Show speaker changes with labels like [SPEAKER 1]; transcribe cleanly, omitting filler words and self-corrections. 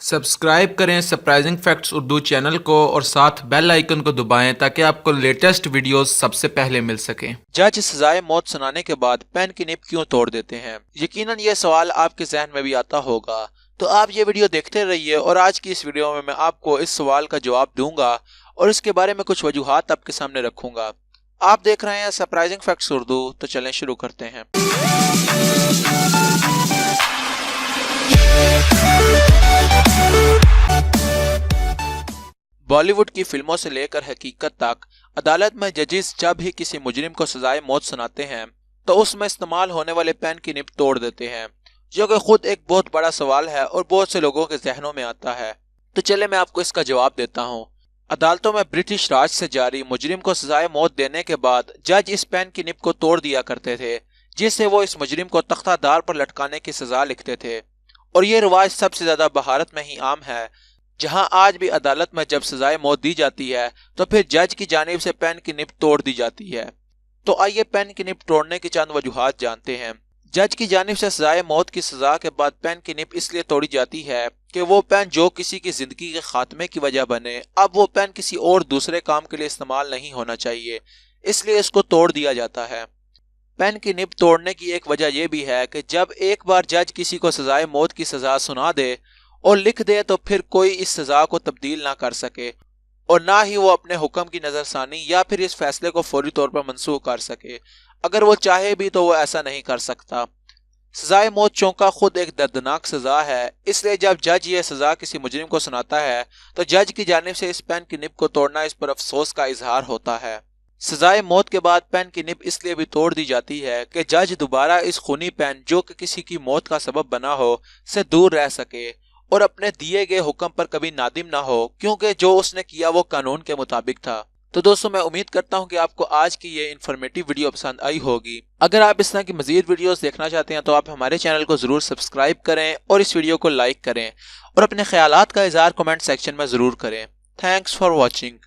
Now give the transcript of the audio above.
[SPEAKER 1] Subscribe करें surprising facts Urdu channel को और साथ बेल आइकन को दबाएं ताकि आपको लेटेस्ट वीडियोस सबसे पहले मिल सकें।
[SPEAKER 2] जज सजाए मौत सुनाने के बाद पेन की निब क्यों तोड़ देते हैं? यकीनन ये सवाल आपके जहन में भी आता होगा, तो आप ये वीडियो देखते रहिए और आज की इस वीडियो में मैं आपको इस सवाल का जवाब दूंगा और इसके बारे में कुछ वजूहात आपके सामने रखूंगा। आप देख रहे हैं सरप्राइजिंग फैक्ट्स उर्दू, तो चलें शुरू करते हैं। बॉलीवुड की फिल्मों से लेकर हकीकत तक अदालत में जजेस जब भी किसी मुजरिम को सजाए मौत सुनाते हैं तो उसमें इस्तेमाल होने वाले पेन की निब तोड़ देते हैं, जो कि खुद एक बहुत बड़ा सवाल है और बहुत से लोगों के जहनों में आता है। तो चले मैं आपको इसका जवाब देता हूँ। अदालतों में ब्रिटिश राज से जारी मुजरिम को सजाए मौत देने के बाद जज इस पेन की निब को तोड़ दिया करते थे, जिससे वो इस मुजरिम को तख्तादार पर लटकाने की सजा लिखते थे। और ये रिवाज सबसे ज्यादा भारत में ही आम है, जहां आज भी अदालत में जब सजाए मौत दी जाती है तो फिर जज की जानिब से पेन की निब तोड़ दी जाती है। तो आइए पेन की निब तोड़ने की चंद वजूहात जानते हैं। जज की जानिब से सजाए मौत की सजा के बाद पेन की निब इसलिए तोड़ी जाती है कि वो पेन जो किसी की जिंदगी के खात्मे की वजह बने, अब वो पेन किसी और दूसरे काम के लिए इस्तेमाल नहीं होना चाहिए, इसलिए इसको तोड़ दिया जाता है। पेन की निब तोड़ने की एक वजह यह भी है कि जब एक बार जज किसी को सजाए मौत की सजा सुना दे और लिख दे तो फिर कोई इस सजा को तब्दील ना कर सके और ना ही वो अपने हुक्म की नजरसानी या फिर इस फैसले को फौरी तौर पर मंसूख कर सके। अगर वो चाहे भी तो वो ऐसा नहीं कर सकता। सजाए मौत चौंका खुद एक दर्दनाक सजा है, इसलिए जब जज ये सजा किसी मुजरिम को सुनाता है तो जज की जानिब से इस पेन की निब को तोड़ना इस पर अफसोस का इजहार होता है। सजाए मौत के बाद पेन की निब इसलिए भी तोड़ दी जाती है कि जज दोबारा इस खूनी पेन जो कि किसी की मौत का सबब बना हो से दूर रह सके और अपने दिए गए हुक्म पर कभी नादिम ना हो, क्योंकि जो उसने किया वो कानून के मुताबिक था। तो दोस्तों, मैं उम्मीद करता हूं कि आपको आज की ये इन्फॉर्मेटिव वीडियो पसंद आई होगी। अगर आप इस तरह की मजीद वीडियोस देखना चाहते हैं तो आप हमारे चैनल को जरूर सब्सक्राइब करें और इस वीडियो को लाइक करें और अपने ख्यालात का इजहार कमेंट सेक्शन में जरूर करें। Thanks for watching.